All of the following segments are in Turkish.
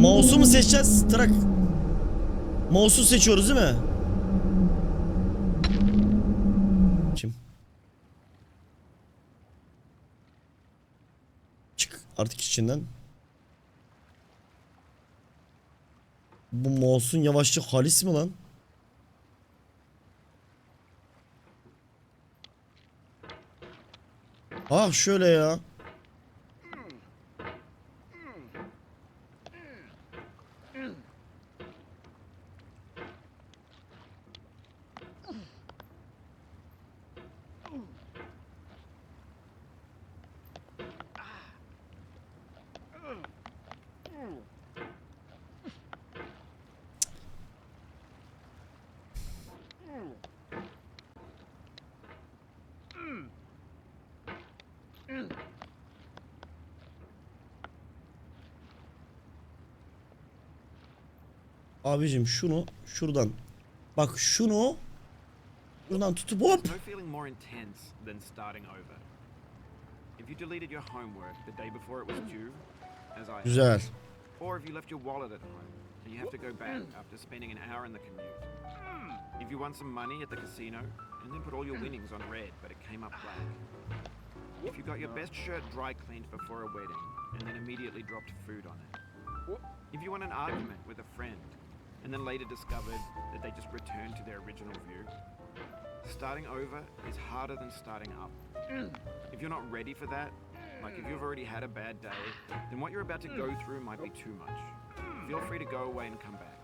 Mouse'u mu seçeceğiz? Trak. Mouse'u seçiyoruz değil mi? Kim? Çık artık içinden. Bu mouse'un yavaşlık halis mi lan? Ah şöyle ya. Abicim şunu şuradan. Bak şunu buradan tutup hop. Güzel. Or if you left your wallet at home and you have to go back after spending an hour in the commute. If you won some money at the casino and then put all your winnings on red but it came up black. If you got your best shirt dry cleaned before a wedding and then immediately dropped food on it. If you won an argument with a friend and then later discovered that they just returned to their original view. Starting over is harder than starting up. If you're not ready for that, like if you've already had a bad day, then what you're about to go through might be too much. Feel free to go away and come back.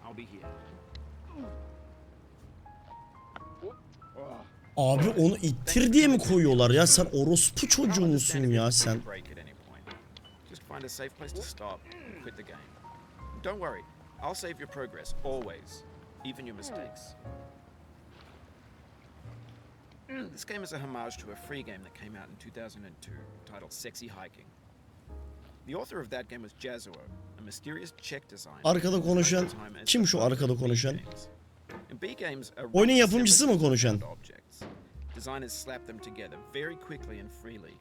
I'll be here. Abi onu ittir diye mi koyuyorlar ya? Sen orospu çocuğu musun ya sen? Just find a safe place to stop and quit the game. Don't worry, I'll save your progress always, even your mistakes. This game is a homage to a free game that came out in 2002 titled Sexy Hiking. The author of that game was Jazuo, a mysterious Czech designer. Arkada konuşan kim şu arkada konuşan? Oyunun yapımcısı mı konuşan? Designers slap them together very quickly and freely,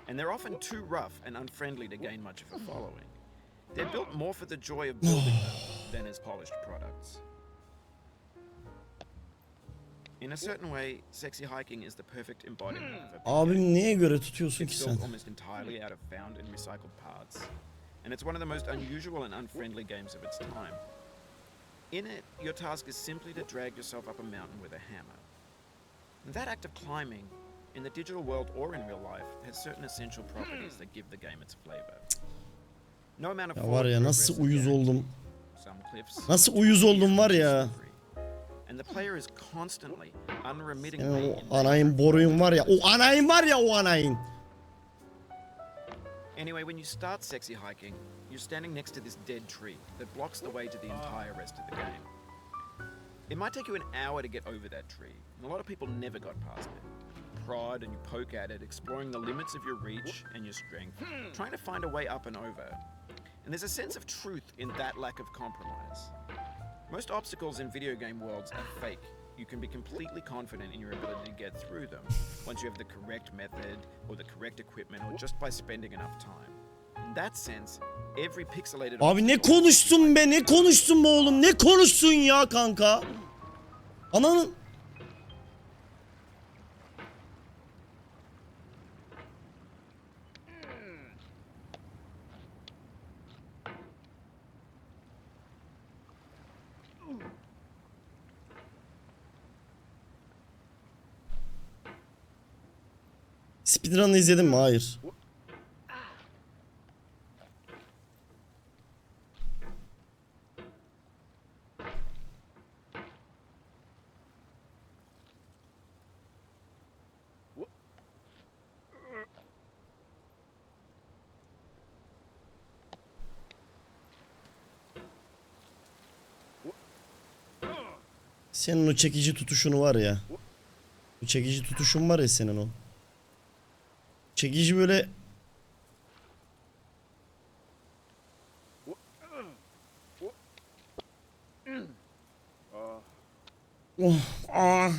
and they're often too rough and unfriendly to gain much of a following. They're built more for the joy of building them than as polished products. In a certain way, Sexy Hiking is the perfect embodiment of a Abim neye göre tutuyorsun ki sen? It's built almost entirely out of found and recycled parts, and it's one of the most unusual and unfriendly games of its time. In it, your task is simply to drag yourself up a mountain with a hammer. And that act of climbing, in the digital world or in real life, has certain essential properties that give the game its flavor. No amount of Ya var ya nasıl uyuz oldum. Some cliffs. Nasıl uyuz oldum var ya. And the player is constantly, Yani unremittingly. o anayın boruyun var ya. O anayın var ya o anayın. Anyway, when you start Sexy Hiking, you're standing next to this dead tree that blocks the way to the entire rest of the game. It might take you an hour to get over that tree, and a lot of people never got past it. Prod and you poke at it, exploring the limits of your reach and your strength, trying to find a way up and over. And there's a sense of truth in that lack of compromise. Most obstacles in video game worlds are fake. You can be completely confident in your ability to get through them once you have the correct method or the correct equipment or just by spending enough time. In that sense, every pixelated... Abi ne konuştun be, ne konuştun be oğlum, ne konuştun ya kanka? Ananın... Speedrun'ı izledin mi? Hayır. Senin o çekici tutuşunu var ya. Bu çekici tutuşun var ya senin o. Çekici böyle. Oh, ah.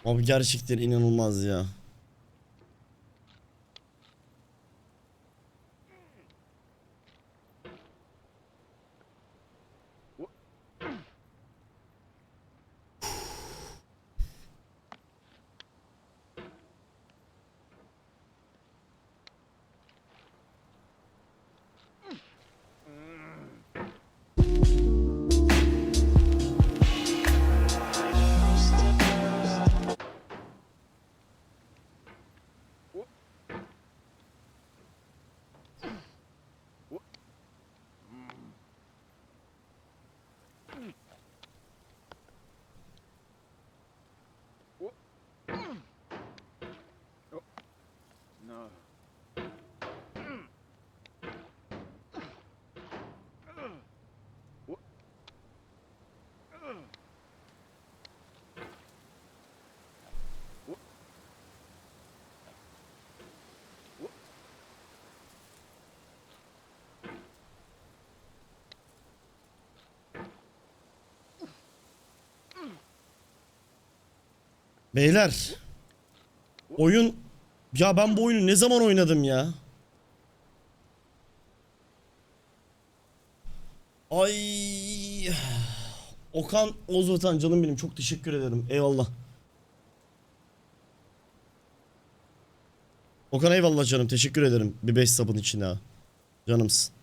Abi gerçekten inanılmaz ya. Beyler. Oyun. Ya ben bu oyunu ne zaman oynadım ya? Ay. Okan Ozvatan canım benim, çok teşekkür ederim. Eyvallah. Okan eyvallah canım, teşekkür ederim. Bir 5 sabun için ha. Canımsın.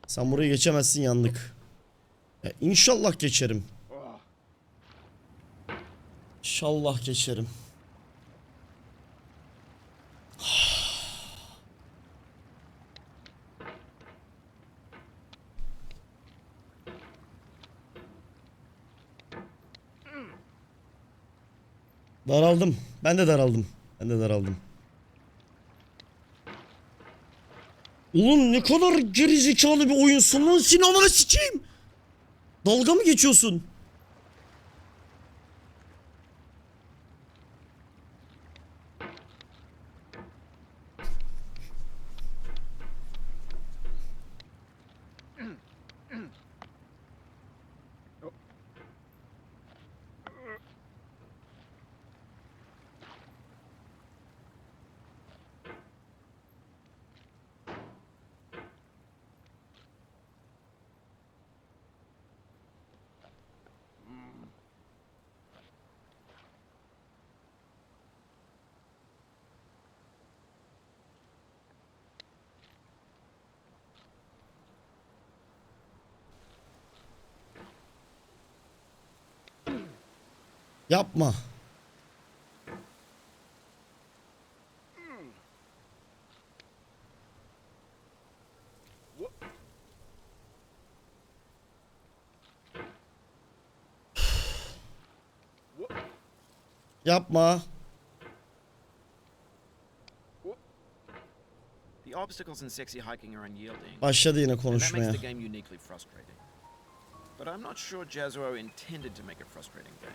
Sen burayı geçemezsin, yandık. Ya inşallah geçerim. İnşallah geçerim. Daraldım. Ben de daraldım. Ben de daraldım. Oğlum ne kadar gerizekalı bir oyunsun lan, sinemana sıçayım. Dalga mı geçiyorsun? Yapma. Yapma. The obstacles in sexy hiking are unyielding. Başladı yine And that makes konuşmaya. the game uniquely frustrating. But I'm not sure Jazuo intended to make a frustrating game.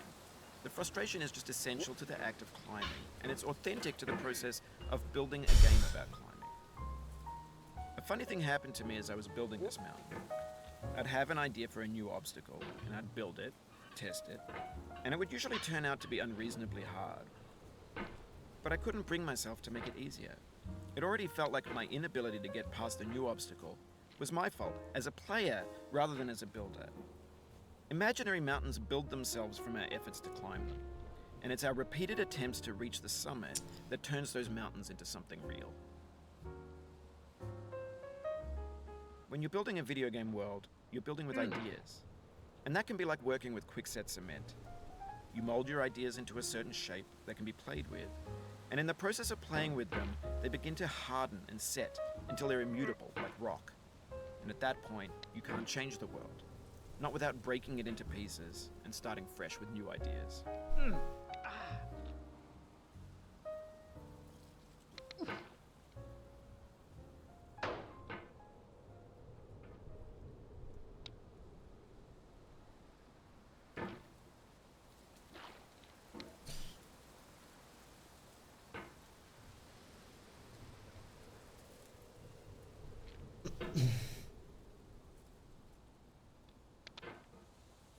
The frustration is just essential to the act of climbing, and it's authentic to the process of building a game about climbing. A funny thing happened to me as I was building this mountain. I'd have an idea for a new obstacle, and I'd build it, test it, and it would usually turn out to be unreasonably hard. But I couldn't bring myself to make it easier. It already felt like my inability to get past a new obstacle was my fault as a player rather than as a builder. Imaginary mountains build themselves from our efforts to climb them, and it's our repeated attempts to reach the summit that turns those mountains into something real. When you're building a video game world, you're building with ideas, and that can be like working with quickset cement. You mold your ideas into a certain shape that can be played with, and in the process of playing with them, they begin to harden and set until they're immutable, like rock. And at that point, you can't change the world. Not without breaking it into pieces and starting fresh with new ideas.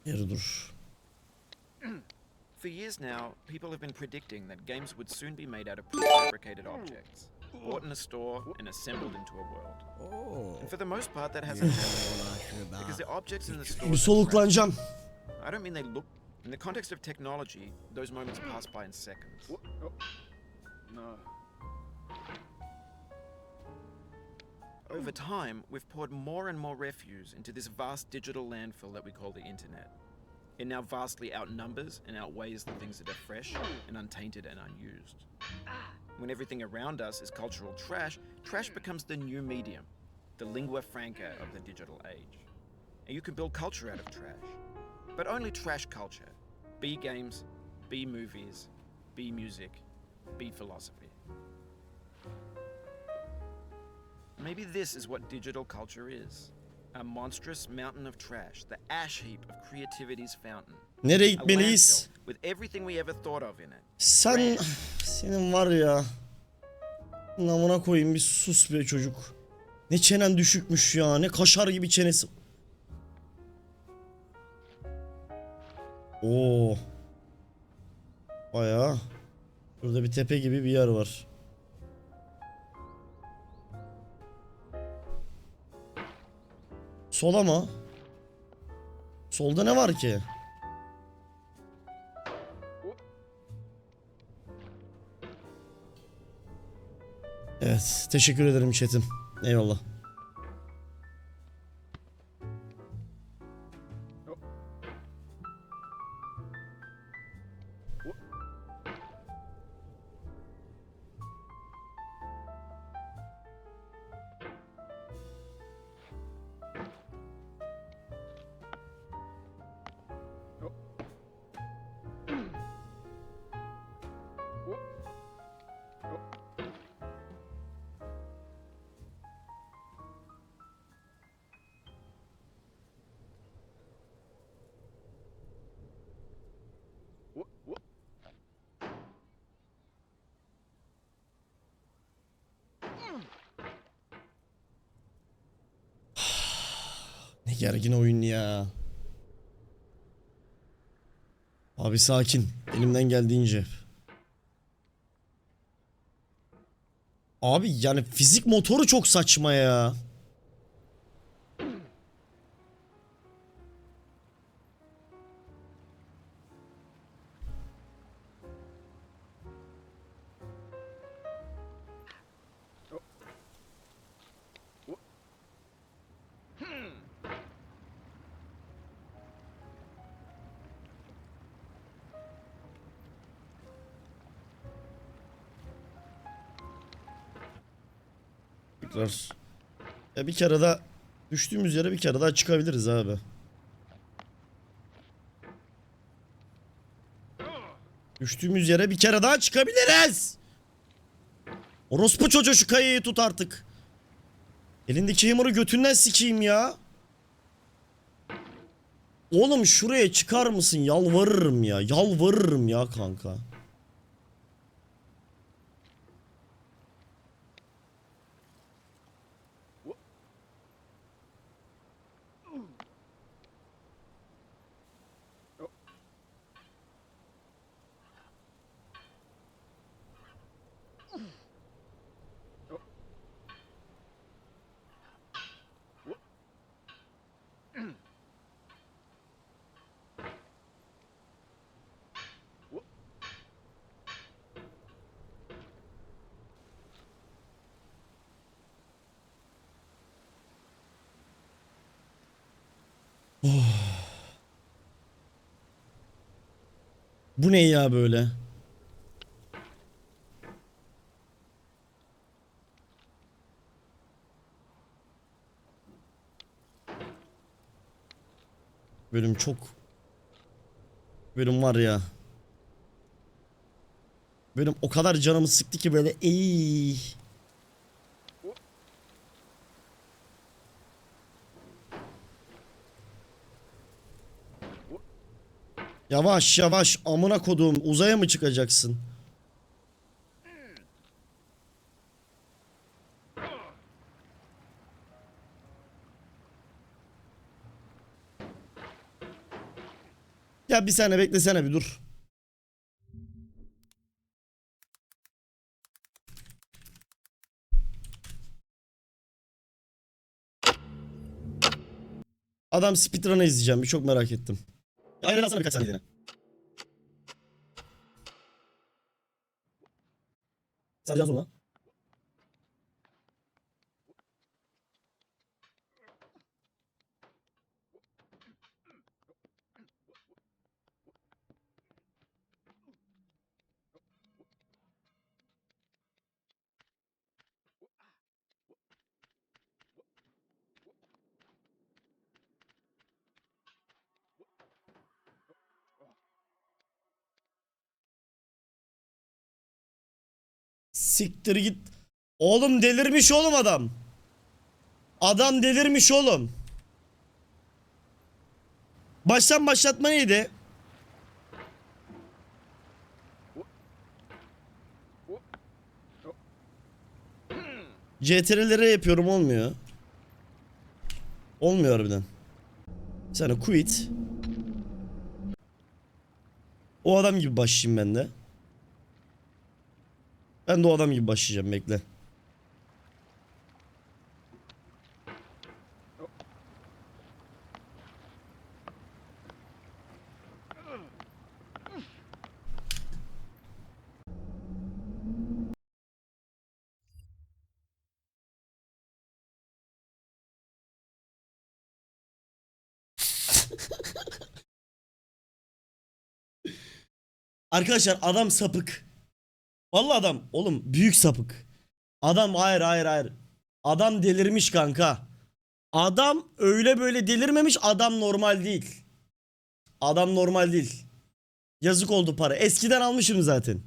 Yeri dur. For years now, people have been predicting that games would soon be made out of prefabricated objects, bought in a store and assembled into a world. And for the most part, that hasn't happened because the objects in the store. Bir soluklanacağım. I don't mean they look. In the context of technology, those moments pass by in seconds. No. Over time, we've poured more and more refuse into this vast digital landfill that we call the internet. It now vastly outnumbers and outweighs the things that are fresh and untainted and unused. When everything around us is cultural trash, trash becomes the new medium, the lingua franca of the digital age. And you can build culture out of trash, but only trash culture. Be games, be movies, be music, be philosophy. Maybe this is what digital culture is. A monstrous mountain of trash, the ash heap of creativity's fountain. Nereye A gitmeliyiz? landfill with everything we ever thought of in it. Senin var ya. Namına koyayım, bir sus be çocuk. Ne çenen düşükmüş ya. Ne kaşar gibi çenesi. Oo. Bayağı. Burada bir tepe gibi bir yer var. Sola mı? Solda ne var ki? Evet. Teşekkür ederim chat'im. Eyvallah. Ne gergin oyun ya. Abi sakin. Elimden geldiğince. Abi yani fizik motoru çok saçma ya. Tekrar. Ya bir kere daha düştüğümüz yere bir kere daha çıkabiliriz abi. Düştüğümüz yere bir kere daha çıkabiliriz. Orospu çocuğu şu kayayı tut artık. Elindeki hammer'ı götünden sikeyim ya. Oğlum şuraya çıkar mısın? Yalvarırım ya. Yalvarırım ya kanka. Bu ne ya böyle? Bölüm çok... Bölüm var ya. Bölüm o kadar canımı sıktı ki böyle ey. Yavaş yavaş amına koduğum uzaya mı çıkacaksın? Ya bir saniye beklesene bir dur. Adam speedrun'ı izleyeceğim bir çok merak ettim. Aynen alsana birkaç saniyeliğine. Sadece sonra. Siktir git. Oğlum delirmiş oğlum adam. Adam delirmiş oğlum. Baştan başlatma neydi? CTRL'lere yapıyorum olmuyor. Olmuyor harbiden. Sen quit. O adam gibi başlayayım ben de. Ben de o adam gibi başlayacağım, bekle. Arkadaşlar adam sapık. Vallahi adam oğlum büyük sapık. Adam hayır. Adam delirmiş kanka. Adam öyle böyle delirmemiş, adam normal değil. Adam normal değil. Yazık oldu para. Eskiden almışım zaten.